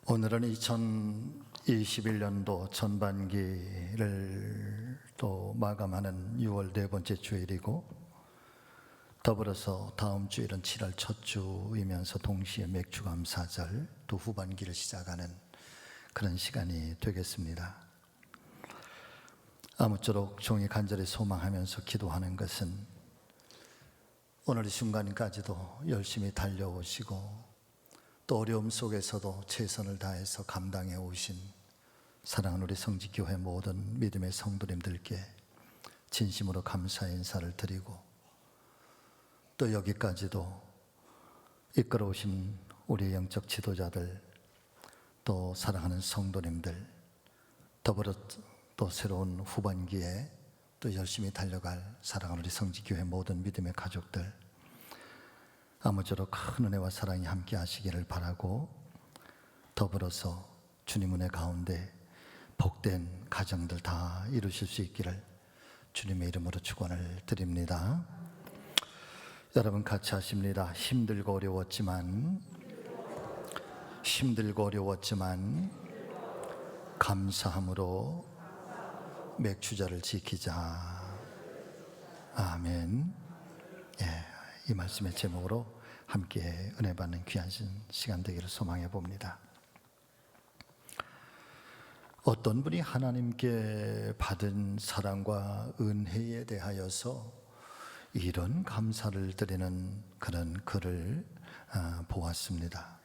오늘은 2021년도 전반기를 또 마감하는 6월 네 번째 주일이고, 더불어서 다음 주일은 7월 첫 주이면서 동시에 맥주감사절 또 후반기를 시작하는 그런 시간이 되겠습니다. 아무쪼록 종이 간절히 소망하면서 기도하는 것은 오늘 이 순간까지도 열심히 달려오시고 또 어려움 속에서도 최선을 다해서 감당해 오신 사랑하는 우리 성직교회 모든 믿음의 성도님들께 진심으로 감사의 인사를 드리고, 또 여기까지도 이끌어오신 우리 영적 지도자들, 또 사랑하는 성도님들, 더불어 또 새로운 후반기에 또 열심히 달려갈 사랑하는 우리 성직교회 모든 믿음의 가족들, 아무쪼록 큰 은혜와 사랑이 함께 하시기를 바라고, 더불어서 주님 은혜 가운데 복된 가정들 다 이루실 수 있기를 주님의 이름으로 축원을 드립니다. 여러분 같이 하십니다. 힘들고 어려웠지만 감사함으로 맥주자를 지키자. 아멘. 이 말씀의 제목으로 함께 은혜 받는 귀한 시간 되기를 소망해 봅니다. 어떤 분이 하나님께 받은 사랑과 은혜에 대하여서 이런 감사를 드리는 그런 글을 보았습니다.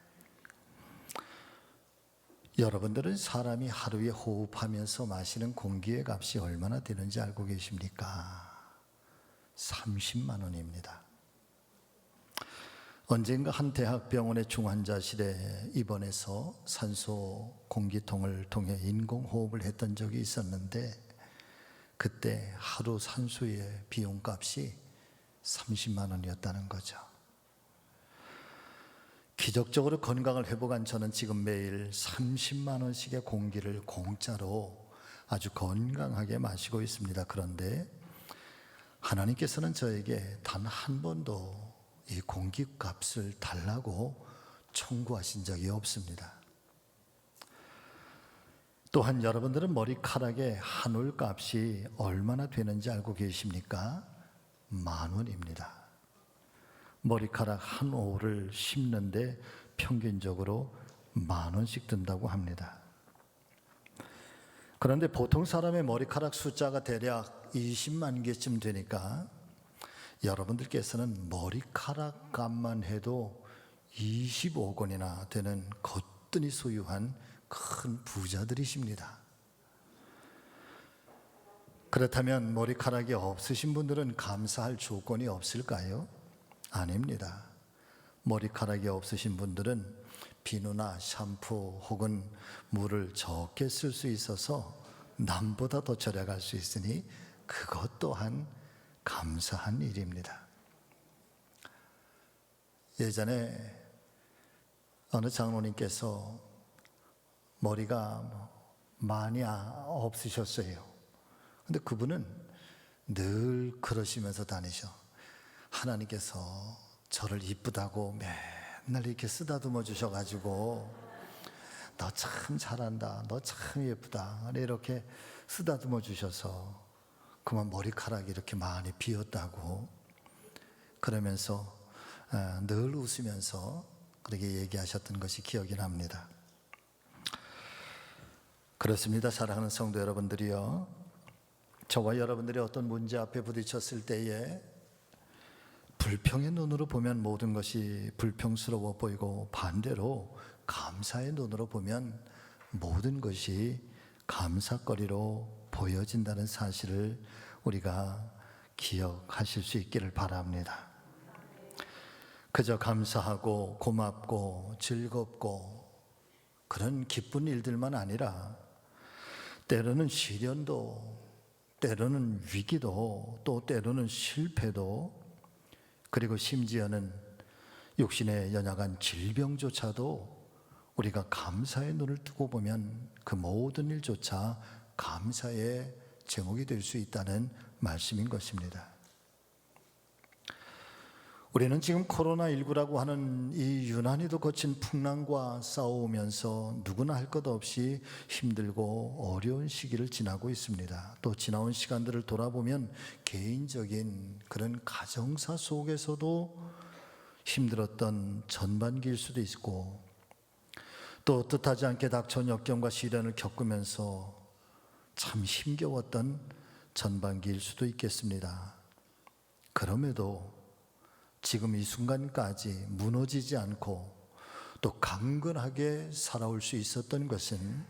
여러분들은 사람이 하루에 호흡하면서 마시는 공기의 값이 얼마나 되는지 알고 계십니까? 30만 원입니다. 언젠가 한 대학병원의 중환자실에 입원해서 산소 공기통을 통해 인공호흡을 했던 적이 있었는데, 그때 하루 산소의 비용값이 30만 원이었다는 거죠. 기적적으로 건강을 회복한 저는 지금 매일 30만 원씩의 공기를 공짜로 아주 건강하게 마시고 있습니다. 그런데 하나님께서는 저에게 단 한 번도 이 공기값을 달라고 청구하신 적이 없습니다. 또한 여러분들은 머리카락의 한 올 값이 얼마나 되는지 알고 계십니까? 10,000원입니다. 머리카락 한 올을 심는데 평균적으로 10,000원씩 든다고 합니다. 그런데 보통 사람의 머리카락 숫자가 대략 20만 개쯤 되니까 여러분들께서는 머리카락 값만 해도 20억 원이나 되는 거뜬히 소유한 큰 부자들이십니다. 그렇다면 머리카락이 없으신 분들은 감사할 조건이 없을까요? 아닙니다. 머리카락이 없으신 분들은 비누나 샴푸 혹은 물을 적게 쓸 수 있어서 남보다 더 절약할 수 있으니 그것 또한 감사한 일입니다. 예전에 어느 장로님께서 머리가 많이 없으셨어요. 근데 그분은 늘 그러시면서 다니셔. 하나님께서 저를 이쁘다고 맨날 이렇게 쓰다듬어 주셔가지고 너 참 잘한다, 너 참 예쁘다 이렇게 쓰다듬어 주셔서 그만 머리카락이 이렇게 많이 비었다고, 그러면서 늘 웃으면서 그렇게 얘기하셨던 것이 기억이 납니다. 그렇습니다. 사랑하는 성도 여러분들이요, 저와 여러분들이 어떤 문제 앞에 부딪혔을 때에 불평의 눈으로 보면 모든 것이 불평스러워 보이고, 반대로 감사의 눈으로 보면 모든 것이 감사거리로 보여진다는 사실을 우리가 기억하실 수 있기를 바랍니다. 그저 감사하고 고맙고 즐겁고 그런 기쁜 일들만 아니라 때로는 시련도, 때로는 위기도, 또 때로는 실패도, 그리고 심지어는 육신의 연약한 질병조차도 우리가 감사의 눈을 뜨고 보면 그 모든 일조차 감사의 제목이 될 수 있다는 말씀인 것입니다. 우리는 지금 코로나19라고 하는 이 유난히도 거친 풍랑과 싸우면서 누구나 할 것 없이 힘들고 어려운 시기를 지나고 있습니다. 또 지나온 시간들을 돌아보면 개인적인 그런 가정사 속에서도 힘들었던 전반기일 수도 있고, 또 뜻하지 않게 닥쳐온 역경과 시련을 겪으면서 참 힘겨웠던 전반기일 수도 있겠습니다. 그럼에도 지금 이 순간까지 무너지지 않고 또 강건하게 살아올 수 있었던 것은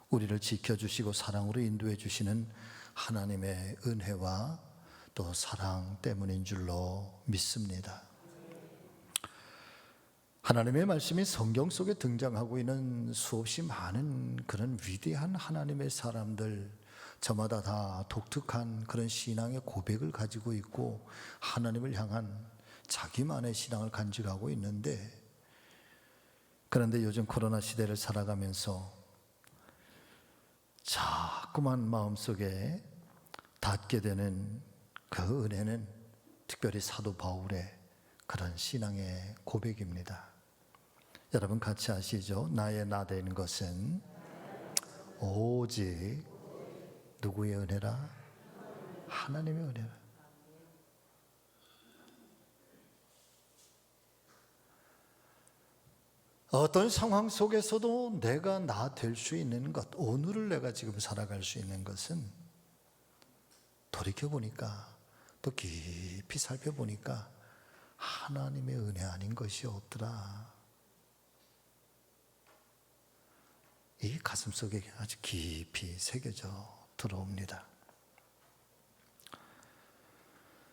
우리를 지켜주시고 사랑으로 인도해 주시는 하나님의 은혜와 또 사랑 때문인 줄로 믿습니다. 하나님의 말씀이 성경 속에 등장하고 있는 수없이 많은 그런 위대한 하나님의 사람들, 저마다 다 독특한 그런 신앙의 고백을 가지고 있고 하나님을 향한 자기만의 신앙을 간직하고 있는데, 그런데 요즘 코로나 시대를 살아가면서 자꾸만 마음속에 닿게 되는 그 은혜는 특별히 사도 바울의 그런 신앙의 고백입니다. 여러분 같이 아시죠? 나의 나 되는 것은 오직 누구의 은혜라? 하나님의 은혜라. 어떤 상황 속에서도 내가 나 될 수 있는 것, 오늘을 내가 지금 살아갈 수 있는 것은 돌이켜보니까, 또 깊이 살펴보니까 하나님의 은혜 아닌 것이 없더라. 이 가슴속에 아주 깊이 새겨져 들어옵니다.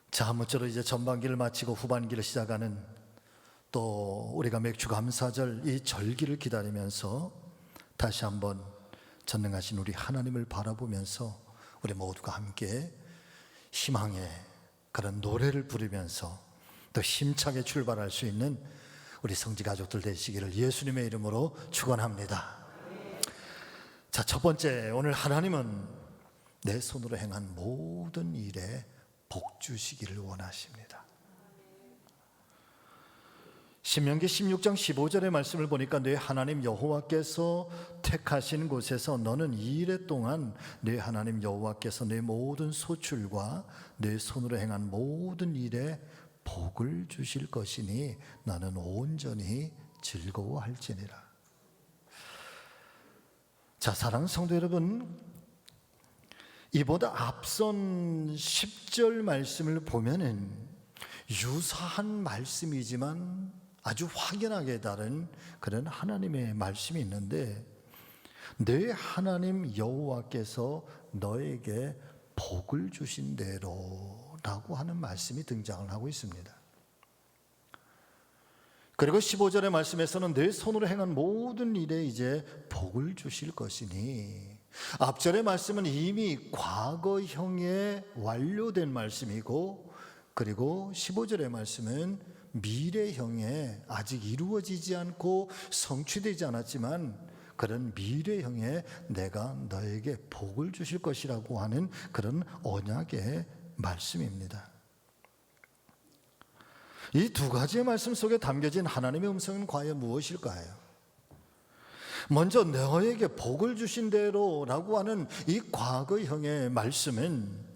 자, 아무쪼록 이제 전반기를 마치고 후반기를 시작하는, 또 우리가 맥주 감사절 이 절기를 기다리면서 다시 한번 전능하신 우리 하나님을 바라보면서 우리 모두가 함께 희망의 그런 노래를 부르면서 더 힘차게 출발할 수 있는 우리 성지 가족들 되시기를 예수님의 이름으로 축원합니다. 자, 첫 번째, 오늘 하나님은 내 손으로 행한 모든 일에 복 주시기를 원하십니다. 신명기 16장 15절의 말씀을 보니까 네 하나님 여호와께서 택하신 곳에서 너는 이 일에 동안 네 하나님 여호와께서 네 모든 소출과 네 손으로 행한 모든 일에 복을 주실 것이니 나는 온전히 즐거워할지니라. 자, 사랑하는 성도 여러분, 이보다 앞선 10절 말씀을 보면은 유사한 말씀이지만 아주 확연하게 다른 그런 하나님의 말씀이 있는데, 내 하나님 여호와께서 너에게 복을 주신 대로라고 하는 말씀이 등장을 하고 있습니다. 그리고 15절의 말씀에서는 내 손으로 행한 모든 일에 이제 복을 주실 것이니, 앞절의 말씀은 이미 과거형에 완료된 말씀이고, 그리고 15절의 말씀은 미래형에 아직 이루어지지 않고 성취되지 않았지만 그런 미래형에 내가 너에게 복을 주실 것이라고 하는 그런 언약의 말씀입니다. 이 두 가지의 말씀 속에 담겨진 하나님의 음성은 과연 무엇일까요? 먼저 너에게 복을 주신 대로라고 하는 이 과거형의 말씀은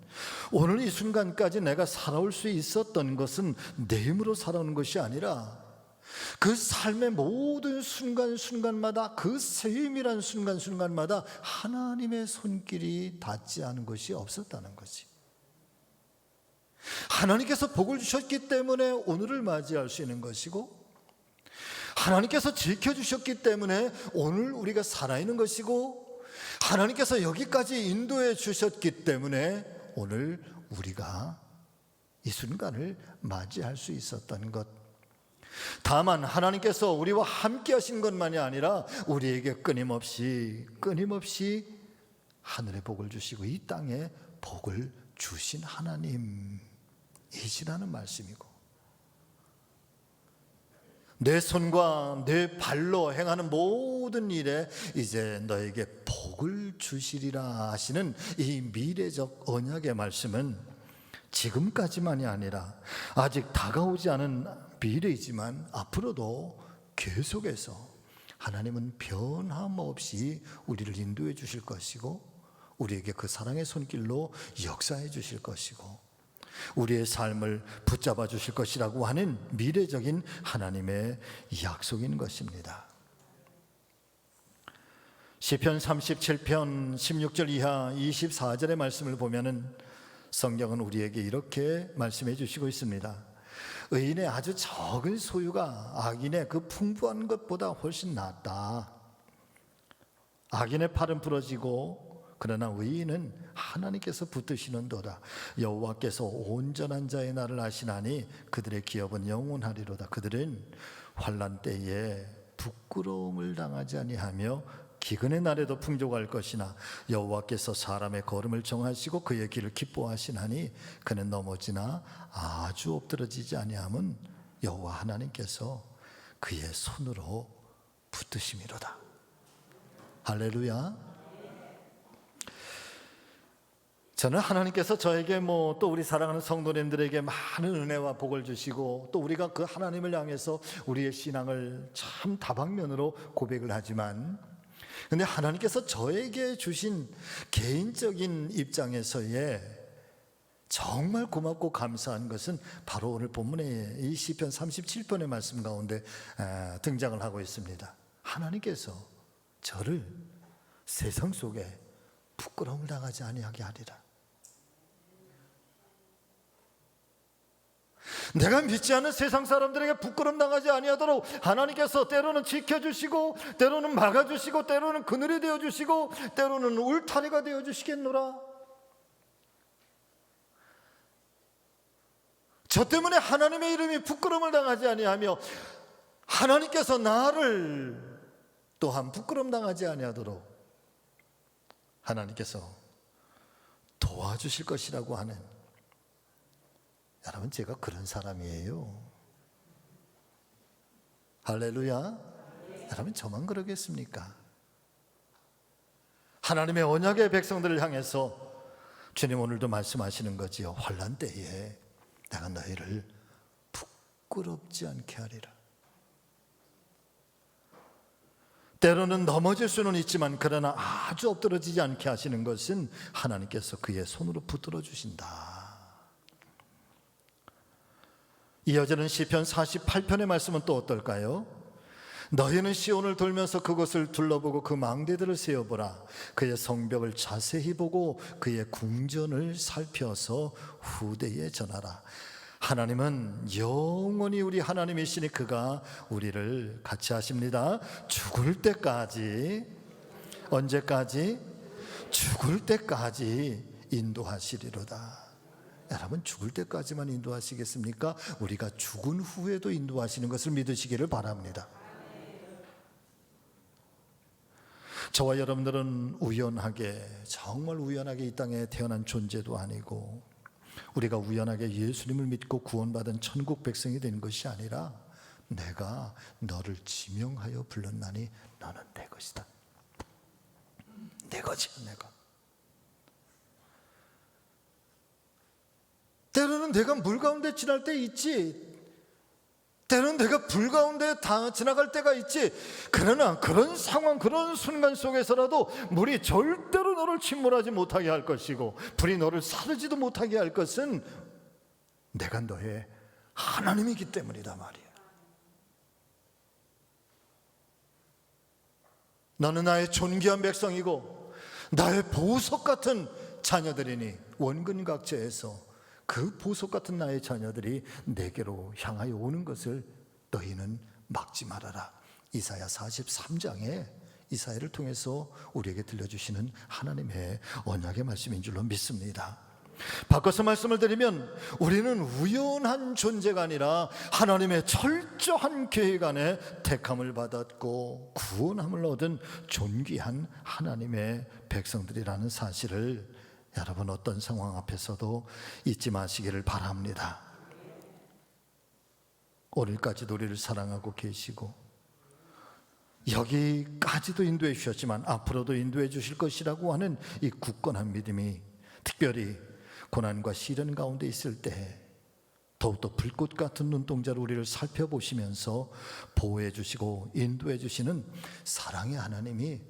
오늘 이 순간까지 내가 살아올 수 있었던 것은 내 힘으로 살아오는 것이 아니라 그 삶의 모든 순간순간마다, 그 세임이란 순간순간마다 하나님의 손길이 닿지 않은 것이 없었다는 거지. 하나님께서 복을 주셨기 때문에 오늘을 맞이할 수 있는 것이고, 하나님께서 지켜주셨기 때문에 오늘 우리가 살아있는 것이고, 하나님께서 여기까지 인도해 주셨기 때문에 오늘 우리가 이 순간을 맞이할 수 있었던 것. 다만 하나님께서 우리와 함께 하신 것만이 아니라 우리에게 끊임없이 하늘의 복을 주시고 이 땅에 복을 주신 하나님이시라는 말씀이고, 내 손과 내 발로 행하는 모든 일에 이제 너에게 복을 주시리라 하시는 이 미래적 언약의 말씀은 지금까지만이 아니라 아직 다가오지 않은 미래이지만 앞으로도 계속해서 하나님은 변함없이 우리를 인도해 주실 것이고, 우리에게 그 사랑의 손길로 역사해 주실 것이고, 우리의 삶을 붙잡아 주실 것이라고 하는 미래적인 하나님의 약속인 것입니다. 시편 37편 16절 이하 24절의 말씀을 보면은 성경은 우리에게 이렇게 말씀해 주시고 있습니다. 의인의 아주 적은 소유가 악인의 그 풍부한 것보다 훨씬 낫다. 악인의 팔은 부러지고 그러나 의인은 하나님께서 붙드시는도다. 여호와께서 온전한 자의 날을 아시나니 그들의 기업은 영원하리로다. 그들은 환난 때에 부끄러움을 당하지 아니하며 기근의 날에도 풍족할 것이나 여호와께서 사람의 걸음을 정하시고 그의 길을 기뻐하시나니 그는 넘어지나 아주 엎드러지지 아니함은 여호와 하나님께서 그의 손으로 붙드심이로다. 할렐루야. 저는 하나님께서 저에게 또 우리 사랑하는 성도님들에게 많은 은혜와 복을 주시고, 또 우리가 그 하나님을 향해서 우리의 신앙을 참 다방면으로 고백을 하지만, 근데 하나님께서 저에게 주신 개인적인 입장에서의 정말 고맙고 감사한 것은 바로 오늘 본문의 이 시편 37편의 말씀 가운데 등장을 하고 있습니다. 하나님께서 저를 세상 속에 부끄러움을 당하지 아니하게 하리라. 내가 믿지 않는 세상 사람들에게 부끄럼 당하지 아니하도록 하나님께서 때로는 지켜주시고, 때로는 막아주시고, 때로는 그늘이 되어주시고, 때로는 울타리가 되어주시겠노라. 저 때문에 하나님의 이름이 부끄럼을 당하지 아니하며 하나님께서 나를 또한 부끄럼 당하지 아니하도록 하나님께서 도와주실 것이라고 하는, 여러분, 제가 그런 사람이에요. 할렐루야. 여러분, 저만 그러겠습니까? 하나님의 언약의 백성들을 향해서 주님 오늘도 말씀하시는 거지요. 환난 때에 내가 너희를 부끄럽지 않게 하리라. 때로는 넘어질 수는 있지만 그러나 아주 엎드러지지 않게 하시는 것은 하나님께서 그의 손으로 붙들어 주신다. 이어지는 시편 48편의 말씀은 또 어떨까요? 너희는 시온을 돌면서 그것을 둘러보고 그 망대들을 세어보라. 그의 성벽을 자세히 보고 그의 궁전을 살펴서 후대에 전하라. 하나님은 영원히 우리 하나님이시니 그가 우리를 같이 하십니다. 죽을 때까지, 언제까지? 죽을 때까지 인도하시리로다. 여러분, 죽을 때까지만 인도하시겠습니까? 우리가 죽은 후에도 인도하시는 것을 믿으시기를 바랍니다. 저와 여러분들은 우연하게, 정말 우연하게 이 땅에 태어난 존재도 아니고, 우리가 우연하게 예수님을 믿고 구원받은 천국 백성이 된 것이 아니라 내가 너를 지명하여 불렀나니 너는 내 것이다. 내 것이야, 내가. 때로는 내가 물 가운데 지날 때 있지, 때로는 내가 불 가운데 다 지나갈 때가 있지. 그러나 그런 상황, 그런 순간 속에서라도 물이 절대로 너를 침몰하지 못하게 할 것이고 불이 너를 사르지도 못하게 할 것은 내가 너의 하나님이기 때문이다 말이야. 너는 나의 존귀한 백성이고 나의 보석 같은 자녀들이니 원근각지에서 그 보석 같은 나의 자녀들이 내게로 향하여 오는 것을 너희는 막지 말아라. 이사야 43장에 이사야를 통해서 우리에게 들려주시는 하나님의 언약의 말씀인 줄로 믿습니다. 바꿔서 말씀을 드리면 우리는 우연한 존재가 아니라 하나님의 철저한 계획 안에 택함을 받았고 구원함을 얻은 존귀한 하나님의 백성들이라는 사실을 여러분 어떤 상황 앞에서도 잊지 마시기를 바랍니다. 오늘까지도 우리를 사랑하고 계시고 여기까지도 인도해 주셨지만 앞으로도 인도해 주실 것이라고 하는 이 굳건한 믿음이 특별히 고난과 시련 가운데 있을 때 더욱더 불꽃 같은 눈동자로 우리를 살펴보시면서 보호해 주시고 인도해 주시는 사랑의 하나님이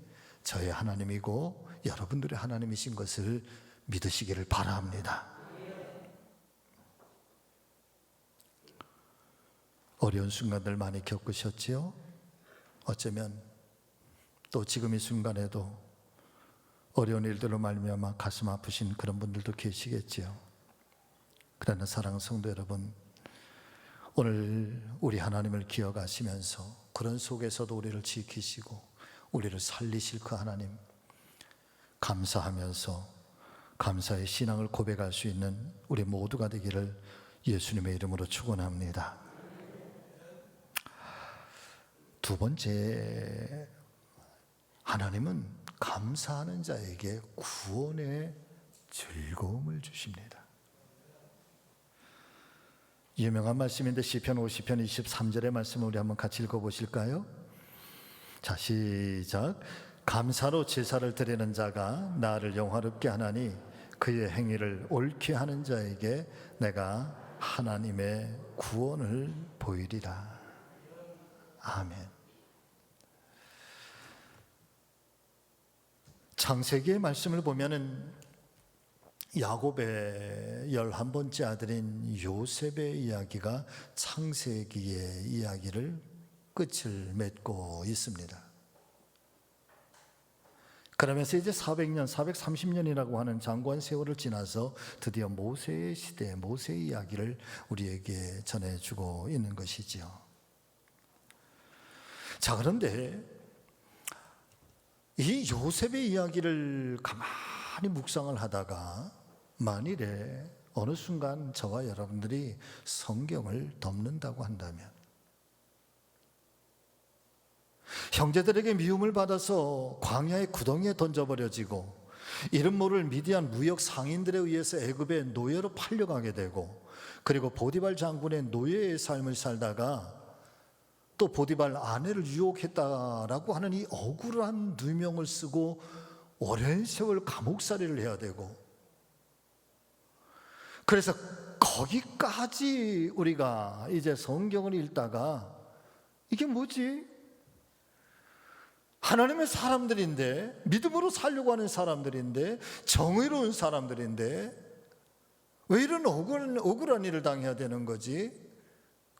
저의 하나님이고 여러분들의 하나님이신 것을 믿으시기를 바랍니다. 어려운 순간들 많이 겪으셨지요? 어쩌면 또 지금 이 순간에도 어려운 일들로 말미암아 가슴 아프신 그런 분들도 계시겠지요. 그러나 사랑하는 성도 여러분, 오늘 우리 하나님을 기억하시면서 그런 속에서도 우리를 지키시고 우리를 살리실 그 하나님 감사하면서 감사의 신앙을 고백할 수 있는 우리 모두가 되기를 예수님의 이름으로 축원합니다. 두 번째, 하나님은 감사하는 자에게 구원의 즐거움을 주십니다. 유명한 말씀인데 시편 50편 23절의 말씀을 우리 한번 같이 읽어보실까요? 자, 시작. 감사로 제사를 드리는 자가 나를 영화롭게 하나니 그의 행위를 옳게 하는 자에게 내가 하나님의 구원을 보이리라. 아멘. 창세기의 말씀을 보면은 야곱의 11번째 아들인 요셉의 이야기가 창세기의 이야기를 끝을 맺고 있습니다. 그러면서 이제 400년, 430년이라고 하는 장관 세월을 지나서 드디어 모세의 시대, 모세의 이야기를 우리에게 전해주고 있는 것이지요. 자, 그런데 이 요셉의 이야기를 가만히 묵상을 하다가 만일에 어느 순간 저와 여러분들이 성경을 덮는다고 한다면, 형제들에게 미움을 받아서 광야의 구덩이에 던져버려지고 이름 모를 미디안 무역 상인들에 의해서 애굽의 노예로 팔려가게 되고, 그리고 보디발 장군의 노예의 삶을 살다가 또 보디발 아내를 유혹했다라고 하는 이 억울한 누명을 쓰고 오랜 세월 감옥살이를 해야 되고, 그래서 거기까지 우리가 이제 성경을 읽다가 이게 뭐지? 하나님의 사람들인데, 믿음으로 살려고 하는 사람들인데, 정의로운 사람들인데 왜 이런 억울한 일을 당해야 되는 거지?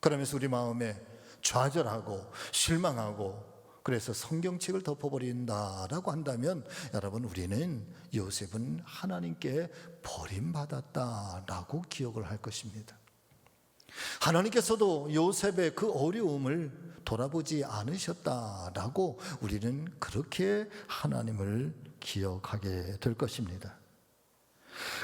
그러면서 우리 마음에 좌절하고 실망하고, 그래서 성경책을 덮어버린다라고 한다면, 여러분, 우리는 요셉은 하나님께 버림받았다라고 기억을 할 것입니다. 하나님께서도 요셉의 그 어려움을 돌아보지 않으셨다라고 우리는 그렇게 하나님을 기억하게 될 것입니다.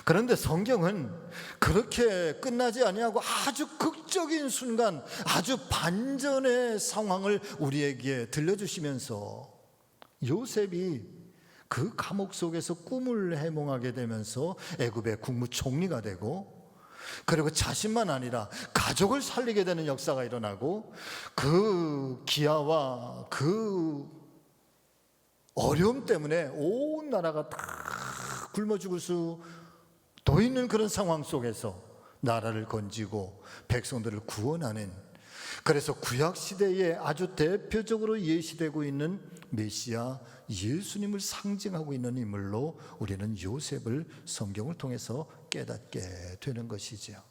그런데 성경은 그렇게 끝나지 아니하고 아주 극적인 순간, 아주 반전의 상황을 우리에게 들려주시면서 요셉이 그 감옥 속에서 꿈을 해몽하게 되면서 애굽의 국무총리가 되고, 그리고 자신만 아니라 가족을 살리게 되는 역사가 일어나고, 그 기아와 그 어려움 때문에 온 나라가 다 굶어 죽을 수도 있는 그런 상황 속에서 나라를 건지고 백성들을 구원하는, 그래서 구약시대에 아주 대표적으로 예시되고 있는 메시아 예수님을 상징하고 있는 인물로 우리는 요셉을 성경을 통해서 깨닫게 되는 것이지요.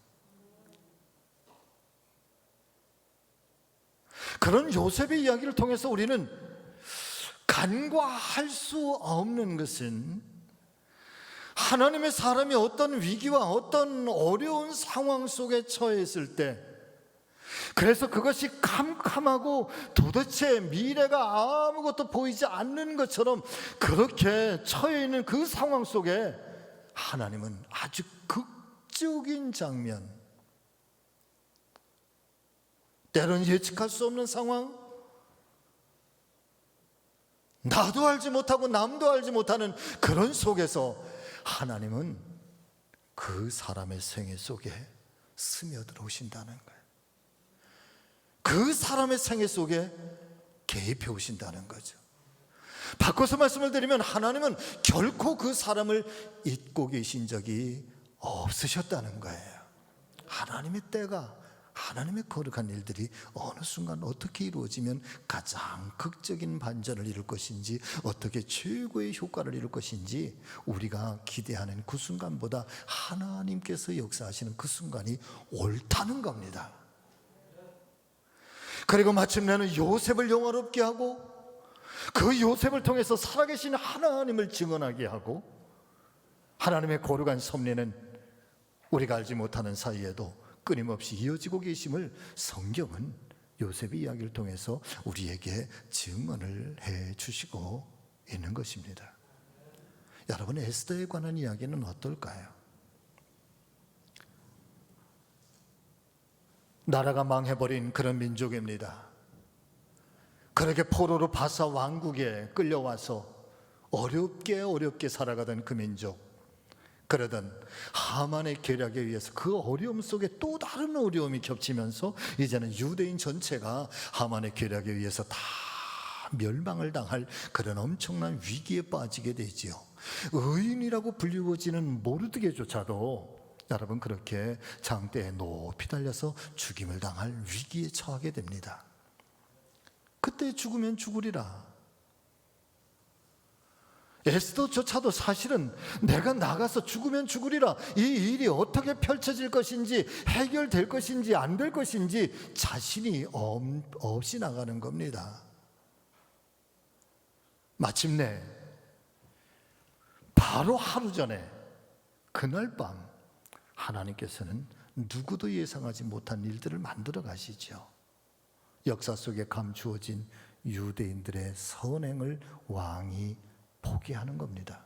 그런 요셉의 이야기를 통해서 우리는 간과할 수 없는 것은, 하나님의 사람이 어떤 위기와 어떤 어려운 상황 속에 처했을 때, 그래서 그것이 캄캄하고 도대체 미래가 아무것도 보이지 않는 것처럼 그렇게 처해 있는 그 상황 속에 하나님은 아주 극적인 장면, 때로는 예측할 수 없는 상황, 나도 알지 못하고 남도 알지 못하는 그런 속에서 하나님은 그 사람의 생애 속에 스며들어오신다는 거예요. 그 사람의 생애 속에 개입해 오신다는 거죠. 바꿔서 말씀을 드리면, 하나님은 결코 그 사람을 잊고 계신 적이 없으셨다는 거예요. 하나님의 때가, 하나님의 거룩한 일들이 어느 순간 어떻게 이루어지면 가장 극적인 반전을 이룰 것인지, 어떻게 최고의 효과를 이룰 것인지, 우리가 기대하는 그 순간보다 하나님께서 역사하시는 그 순간이 옳다는 겁니다. 그리고 마침내는 요셉을 영화롭게 하고, 그 요셉을 통해서 살아계신 하나님을 증언하게 하고, 하나님의 거룩한 섭리는 우리가 알지 못하는 사이에도 끊임없이 이어지고 계심을 성경은 요셉의 이야기를 통해서 우리에게 증언을 해 주시고 있는 것입니다. 여러분, 에스더에 관한 이야기는 어떨까요? 나라가 망해버린 그런 민족입니다. 그렇게 포로로 바사 왕국에 끌려와서 어렵게 살아가던 그 민족, 그러던 하만의 계략에 의해서 그 어려움 속에 또 다른 어려움이 겹치면서 이제는 유대인 전체가 하만의 계략에 의해서 다 멸망을 당할 그런 엄청난 위기에 빠지게 되지요. 의인이라고 불리워지는 모르드게조차도 여러분, 그렇게 장대에 높이 달려서 죽임을 당할 위기에 처하게 됩니다. 그때 죽으면 죽으리라. 에스더조차도 사실은 내가 나가서 죽으면 죽으리라, 이 일이 어떻게 펼쳐질 것인지, 해결될 것인지 안 될 것인지 자신이 없이 나가는 겁니다. 마침내 바로 하루 전에, 그날 밤 하나님께서는 누구도 예상하지 못한 일들을 만들어 가시죠. 역사 속에 감추어진 유대인들의 선행을 왕이 보게 하는 겁니다.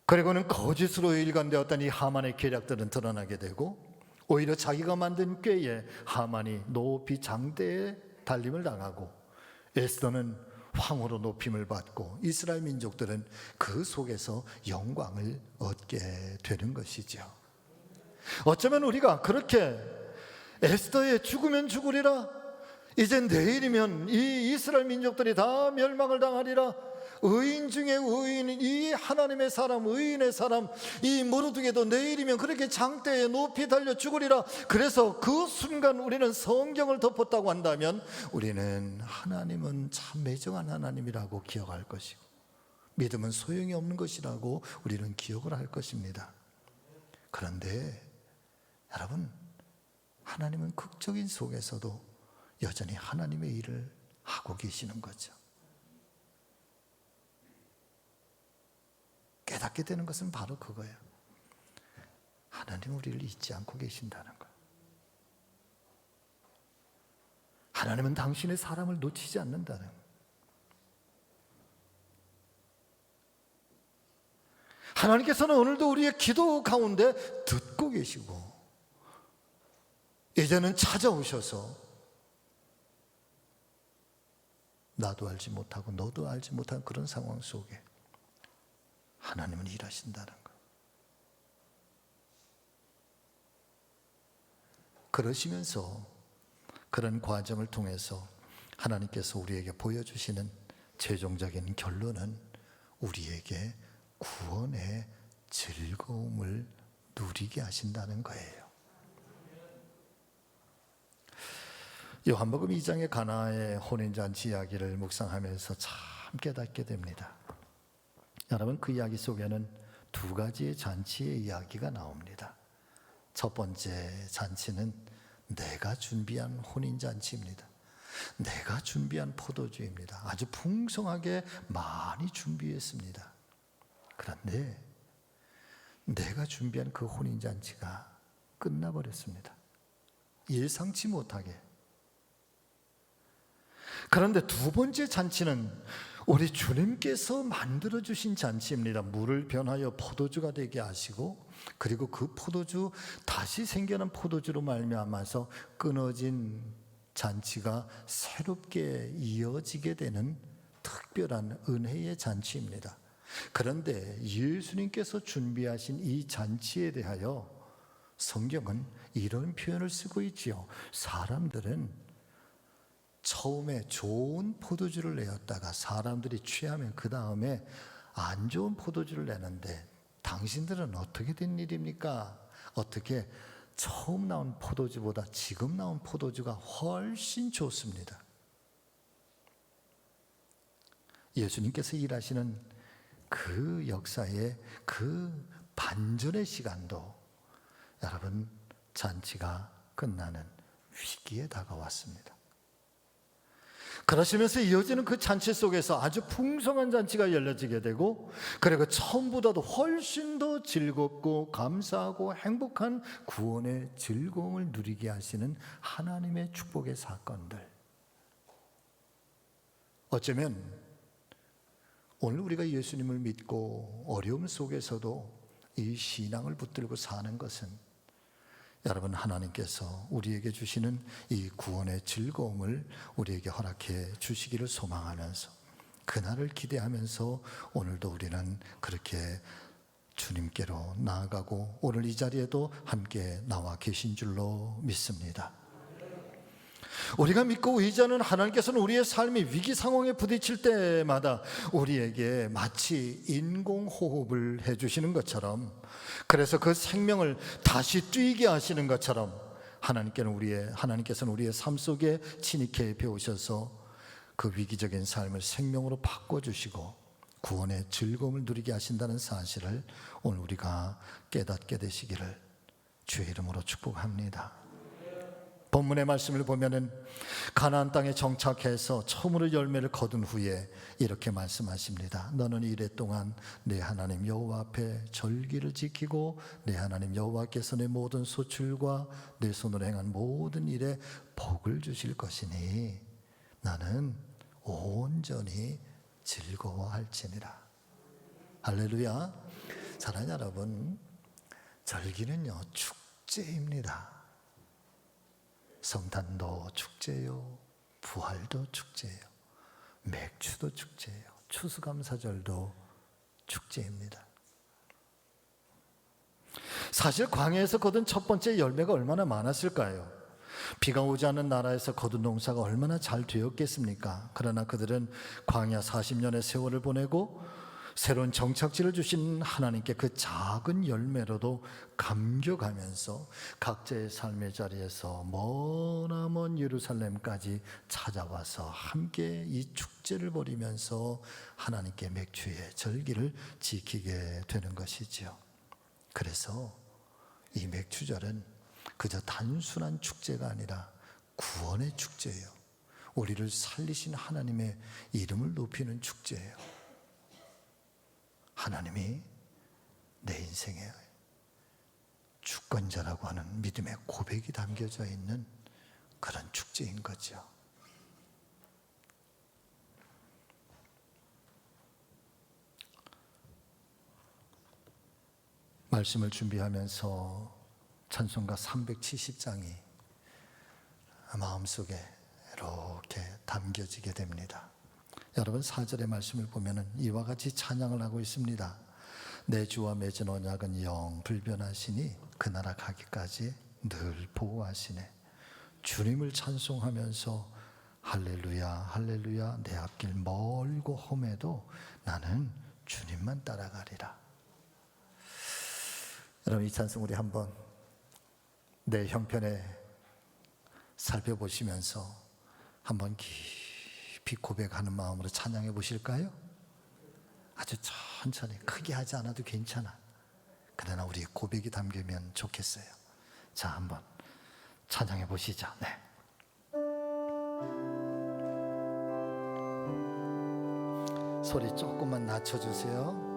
그리고는 거짓으로 일관되었던 이 하만의 계략들은 드러나게 되고, 오히려 자기가 만든 꾀에 하만이 높이 장대에 달림을 당하고, 에스더는 황후로 높임을 받고, 이스라엘 민족들은 그 속에서 영광을 얻게 되는 것이죠. 어쩌면 우리가 그렇게 에스더의 죽으면 죽으리라, 이제 내일이면 이 이스라엘 민족들이 다 멸망을 당하리라, 의인 중에 의인, 이 하나님의 사람, 의인의 사람, 이 모르드게도 내일이면 그렇게 장대에 높이 달려 죽으리라, 그래서 그 순간 우리는 성경을 덮었다고 한다면 우리는 하나님은 참 매정한 하나님이라고 기억할 것이고, 믿음은 소용이 없는 것이라고 우리는 기억을 할 것입니다. 그런데 여러분, 하나님은 극적인 속에서도 여전히 하나님의 일을 하고 계시는 거죠. 깨닫게 되는 것은 바로 그거예요. 하나님 우리를 잊지 않고 계신다는 거. 하나님은 당신의 사람을 놓치지 않는다는 거. 하나님께서는 오늘도 우리의 기도 가운데 듣고 계시고, 이제는 찾아오셔서 나도 알지 못하고 너도 알지 못한 그런 상황 속에 하나님은 일하신다는 것. 그러시면서 그런 과정을 통해서 하나님께서 우리에게 보여주시는 최종적인 결론은 우리에게 구원의 즐거움을 누리게 하신다는 거예요. 요한복음 2장의 가나의 혼인잔치 이야기를 묵상하면서 참 깨닫게 됩니다. 여러분, 그 이야기 속에는 두 가지의 잔치의 이야기가 나옵니다. 첫 번째 잔치는 내가 준비한 혼인잔치입니다. 내가 준비한 포도주입니다. 아주 풍성하게 많이 준비했습니다. 그런데 내가 준비한 그 혼인잔치가 끝나버렸습니다. 예상치 못하게. 그런데 두 번째 잔치는 우리 주님께서 만들어주신 잔치입니다. 물을 변하여 포도주가 되게 하시고, 그리고 그 포도주, 다시 생겨난 포도주로 말미암아서 끊어진 잔치가 새롭게 이어지게 되는 특별한 은혜의 잔치입니다. 그런데 예수님께서 준비하신 이 잔치에 대하여 성경은 이런 표현을 쓰고 있지요. 사람들은 처음에 좋은 포도주를 내었다가 사람들이 취하면 그 다음에 안 좋은 포도주를 내는데, 당신들은 어떻게 된 일입니까? 어떻게 처음 나온 포도주보다 지금 나온 포도주가 훨씬 좋습니다. 예수님께서 일하시는 그 역사의 그 반전의 시간도 여러분 잔치가 끝나는 위기에 다가왔습니다. 그러시면서 이어지는 그 잔치 속에서 아주 풍성한 잔치가 열려지게 되고, 그리고 처음보다도 훨씬 더 즐겁고 감사하고 행복한 구원의 즐거움을 누리게 하시는 하나님의 축복의 사건들. 어쩌면 오늘 우리가 예수님을 믿고 어려움 속에서도 이 신앙을 붙들고 사는 것은 여러분 하나님께서 우리에게 주시는 이 구원의 즐거움을 우리에게 허락해 주시기를 소망하면서, 그날을 기대하면서 오늘도 우리는 그렇게 주님께로 나아가고 오늘 이 자리에도 함께 나와 계신 줄로 믿습니다. 우리가 믿고 의지하는 하나님께서는 우리의 삶이 위기 상황에 부딪힐 때마다 우리에게 마치 인공호흡을 해주시는 것처럼, 그래서 그 생명을 다시 뛰게 하시는 것처럼 하나님께서는 우리의 삶 속에 진익해 배우셔서 그 위기적인 삶을 생명으로 바꿔주시고 구원의 즐거움을 누리게 하신다는 사실을 오늘 우리가 깨닫게 되시기를 주의 이름으로 축복합니다. 본문의 말씀을 보면은 가나안 땅에 정착해서 처음으로 열매를 거둔 후에 이렇게 말씀하십니다. 너는 이래 동안 내 하나님 여호와 앞에 절기를 지키고 내 하나님 여호와께서 내 모든 소출과 내 손으로 행한 모든 일에 복을 주실 것이니 나는 온전히 즐거워할지니라. 할렐루야. 사랑하는 여러분, 절기는요 축제입니다. 성탄도 축제요, 부활도 축제예요, 맥주도 축제예요, 추수감사절도 축제입니다. 사실 광야에서 거둔 첫 번째 열매가 얼마나 많았을까요? 비가 오지 않는 나라에서 거둔 농사가 얼마나 잘 되었겠습니까? 그러나 그들은 광야 40년의 세월을 보내고 새로운 정착지를 주신 하나님께 그 작은 열매로도 감격하면서 각자의 삶의 자리에서 머나먼 예루살렘까지 찾아와서 함께 이 축제를 벌이면서 하나님께 맥주의 절기를 지키게 되는 것이지요. 그래서 이 맥주절은 그저 단순한 축제가 아니라 구원의 축제예요. 우리를 살리신 하나님의 이름을 높이는 축제예요. 하나님이 내 인생의 주권자라고 하는 믿음의 고백이 담겨져 있는 그런 축제인 거죠. 말씀을 준비하면서 찬송가 370장이 마음속에 이렇게 담겨지게 됩니다. 여러분 4절의 말씀을 보면 이와 같이 찬양을 하고 있습니다. 내 주와 맺은 언약은 영 불변하시니 그 나라 가기까지 늘 보호하시네. 주님을 찬송하면서 할렐루야 할렐루야 내 앞길 멀고 험해도 나는 주님만 따라가리라. 여러분 이 찬송 우리 한번 내 형편에 살펴보시면서 한번 깊이 고백하는 마음으로 찬양해 보실까요? 아주 천천히 크게 하지 않아도 괜찮아. 그러나 우리의 고백이 담기면 좋겠어요. 자, 한번 찬양해 보시죠. 네. 소리 조금만 낮춰주세요.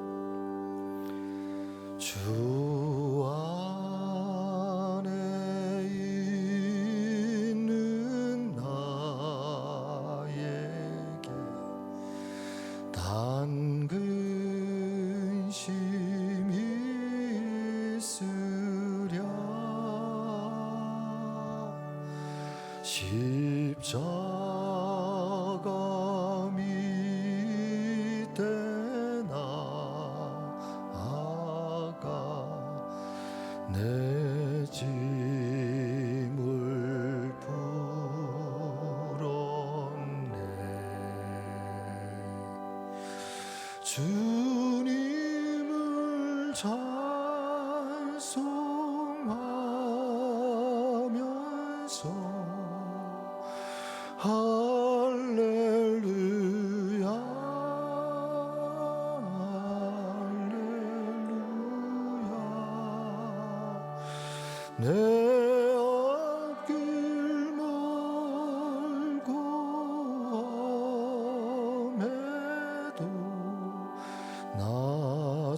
주 안에 있는 나에게 단 근심이 있으랴. 십자가 밑에 나아가 내 짐을 풀었네. 주님을 찬송하면서 할렐루야 할렐루야 내 앞길 멀고 험해도 나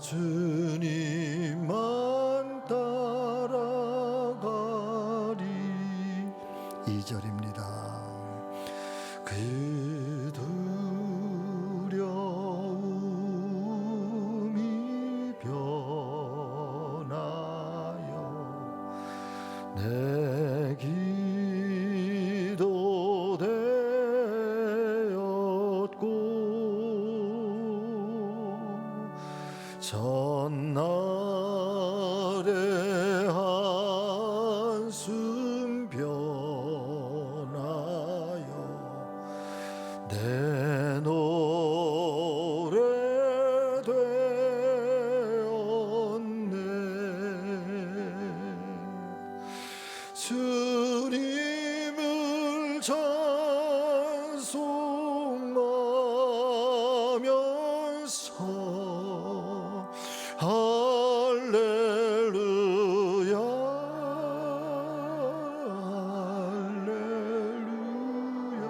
주님만 따라가리. 2절입니다. 그 두려움이 변하여 내 기도 되었고 전날의 한숨 변하여 내 노래 되었네. 주님을 찬송하면서 할렐루야 할렐루야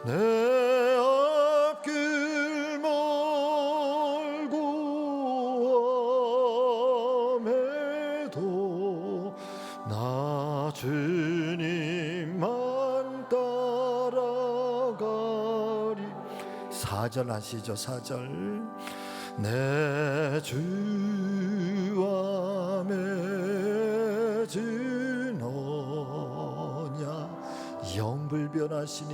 내 앞길 멀고 험해도 나 주님만 따라가리. 4절 하시죠. 4절 내 주와 맺은 언약 영불변하시니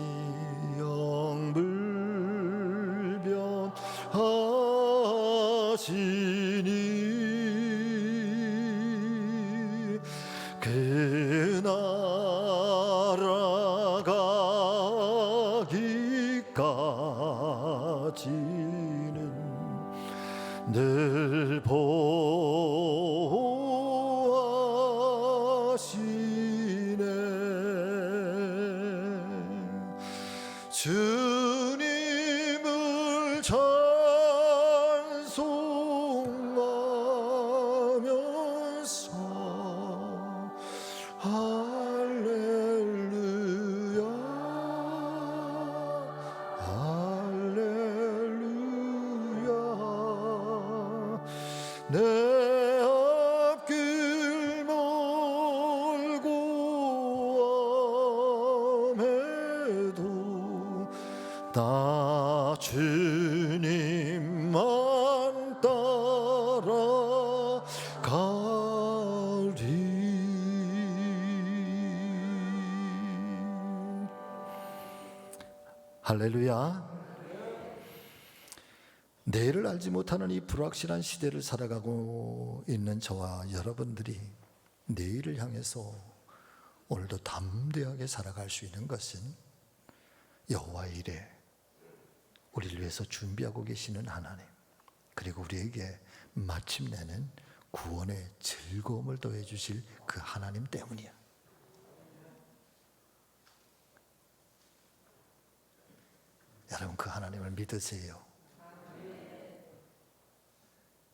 영불변하시니 그 나라 가기까지는 늘 보호하시네. 주님을 찬송하면서 할렐루야 할렐루야 내 앞길 멀고 험해도 나 주님만 따라가리. 할렐루야. 내일을 알지 못하는 이 불확실한 시대를 살아가고 있는 저와 여러분들이 내일을 향해서 오늘도 담대하게 살아갈 수 있는 것은 여호와의 일에 우리를 위해서 준비하고 계시는 하나님, 그리고 우리에게 마침내는 구원의 즐거움을 더해 주실 그 하나님 때문이야. 여러분, 그 하나님을 믿으세요.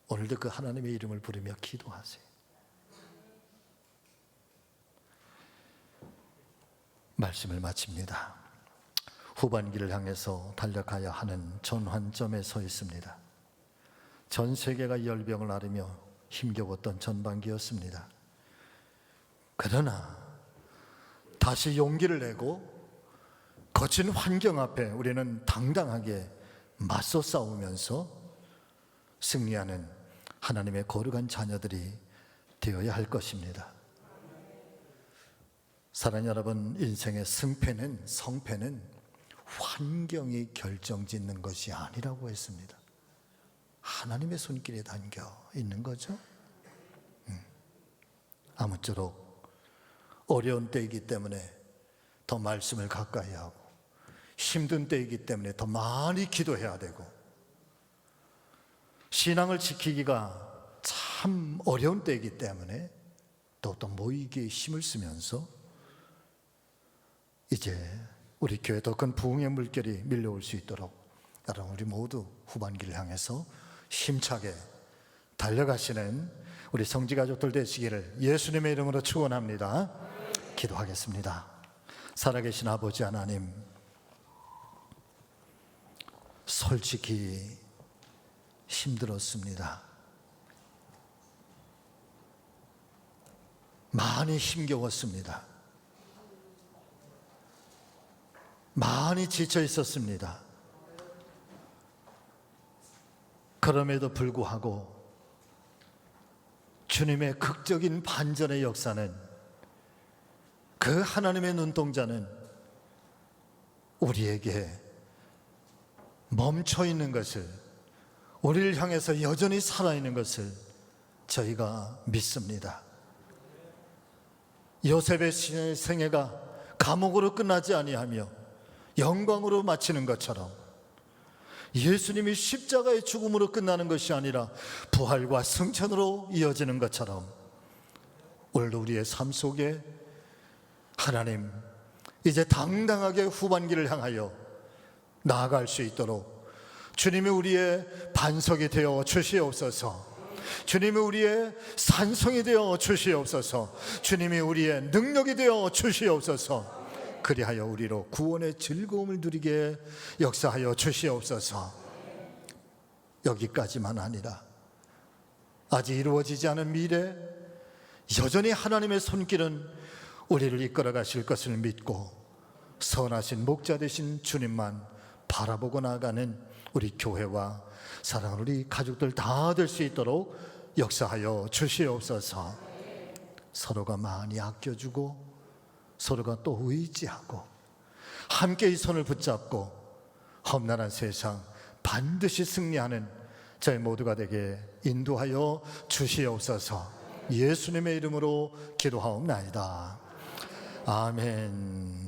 오늘도 그 하나님의 이름을 부르며 기도하세요. 말씀을 마칩니다. 후반기를 향해서 달려가야 하는 전환점에 서 있습니다. 전 세계가 열병을 앓으며 힘겨웠던 전반기였습니다. 그러나 다시 용기를 내고 거친 환경 앞에 우리는 당당하게 맞서 싸우면서 승리하는 하나님의 거룩한 자녀들이 되어야 할 것입니다. 사랑하는 여러분, 인생의 승패는, 성패는 환경이 결정짓는 것이 아니라고 했습니다. 하나님의 손길에 담겨 있는 거죠. 아무쪼록 어려운 때이기 때문에 더 말씀을 가까이 하고, 힘든 때이기 때문에 더 많이 기도해야 되고, 신앙을 지키기가 참 어려운 때이기 때문에 더욱더 모이기에 힘을 쓰면서 이제 우리 교회 더 큰 부흥의 물결이 밀려올 수 있도록 여러분 우리 모두 후반기를 향해서 힘차게 달려가시는 우리 성지가족들 되시기를 예수님의 이름으로 축원합니다. 기도하겠습니다. 살아계신 아버지 하나님, 솔직히 힘들었습니다. 많이 힘겨웠습니다. 많이 지쳐 있었습니다. 그럼에도 불구하고 주님의 극적인 반전의 역사는, 그 하나님의 눈동자는 우리에게 멈춰 있는 것을, 우리를 향해서 여전히 살아있는 것을 저희가 믿습니다. 요셉의 생애가 감옥으로 끝나지 아니하며 영광으로 마치는 것처럼 예수님이 십자가의 죽음으로 끝나는 것이 아니라 부활과 승천으로 이어지는 것처럼 오늘도 우리의 삶 속에 하나님, 이제 당당하게 후반기를 향하여 나아갈 수 있도록 주님이 우리의 반석이 되어 주시옵소서. 주님이 우리의 산성이 되어 주시옵소서. 주님이 우리의 능력이 되어 주시옵소서. 그리하여 우리로 구원의 즐거움을 누리게 역사하여 주시옵소서. 여기까지만 아니라 아직 이루어지지 않은 미래, 여전히 하나님의 손길은 우리를 이끌어 가실 것을 믿고 선하신 목자 되신 주님만 바라보고 나아가는 우리 교회와 사랑하는 우리 가족들 다 될 수 있도록 역사하여 주시옵소서. 서로가 많이 아껴주고 서로가 또 의지하고 함께 이 손을 붙잡고 험난한 세상 반드시 승리하는 저희 모두가 되게 인도하여 주시옵소서. 예수님의 이름으로 기도하옵나이다. 아멘.